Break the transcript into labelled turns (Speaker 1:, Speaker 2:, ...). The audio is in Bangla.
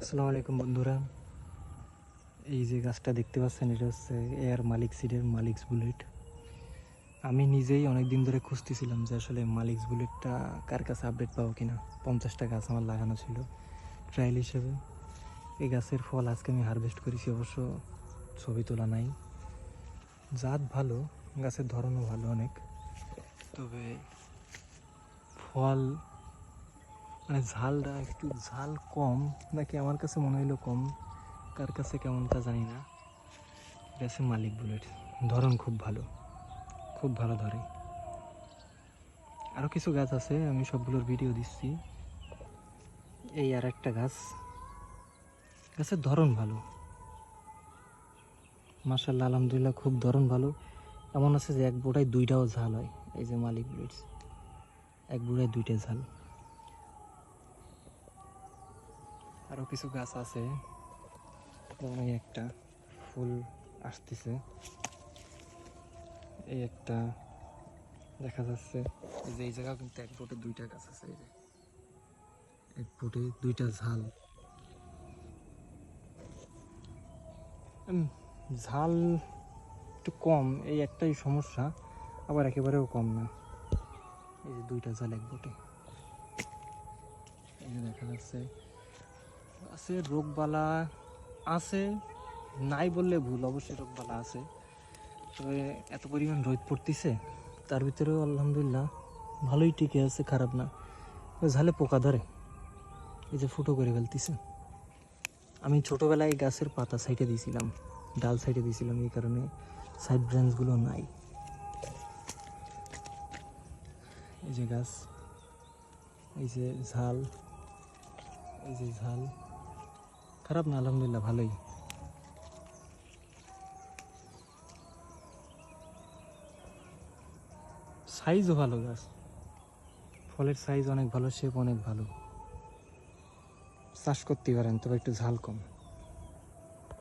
Speaker 1: আসসালামু আলাইকুম বন্ধুরা। এই যে গাছটা দেখতে পাচ্ছেন, এটা হচ্ছে এয়ার মালিক সিডের মালিক্স বুলেট। আমি নিজেই অনেক দিন ধরে খুঁজতেছিলাম যে আসলে মালিক্স বুলেটটা কার কাছে আপডেট পাবো কিনা। 50টা গাছ আমার লাগানো ছিল ট্রায়াল হিসেবে। এই গাছের ফল আজকে আমি হারভেস্ট করেছি, অবশ্য ছবি তোলা নাই। জাত ভালো, গাছের ধরনও ভালো অনেক, তবে ফল মানে ঝালটা একটু ঝাল কম, নাকি আমার কাছে মনে হইলো কম, কার কাছে কেমন তা জানি না। এটা হচ্ছে মালিক বুলেট, ধরন খুব ভালো, খুব ভালো ধরে। আরও কিছু গাছ আছে, আমি সবগুলোর ভিডিও দিচ্ছি। এই আর একটা গাছ, গাছের ধরন ভালো, মাশাআল্লাহ আলহামদুলিল্লাহ, খুব ধরন ভালো। এমন আছে যে এক বুড়ায় দুইটাও ঝাল হয়। এই যে মালিক বুলেটস, এক বুড়ায় দুইটা ঝাল। আরও কিছু গাছ আছে, যেমন এই একটা ফুল আসতেছে, এই একটা দেখা যাচ্ছে। এই যে এই জায়গাও কিন্তু এক বুটে দুইটা গাছ আছে, এই যে এক বুটে দুইটা ঝাল। ঝাল একটু কম, এই একটাই সমস্যা, আবার একেবারেও কম না। এই যে দুইটা ঝাল এক বুটে, এই যে দেখা যাচ্ছে। আছে রোগবালা আছে, নাই বললে ভুল, অবশ্যই রোগবালা আছে। তবে এত পরিমাণ রোদ পড়তেছে, তার ভিতরেও আলহামদুলিল্লাহ ভালোই টিকে আছে, খারাপ না। ঝালে পোকা ধরে, এই যে ফুটো করে ফেলতেছে। আমি ছোটোবেলায় গাছের পাতা সাইডে দিয়েছিলাম, ডাল সাইডে দিয়েছিলাম, এই কারণে সাইড ব্রাঞ্চগুলো নাই। এই যে গাছ, এই যে ঝাল, এই যে ঝাল, খারাপ না আলহামদুলিল্লাহ ভালোই। সাইজও ভালো গাছ, ফলের সাইজ অনেক ভালো, শেপ অনেক ভালো, চাষ করতে পারেন, তবে একটু ঝাল কম।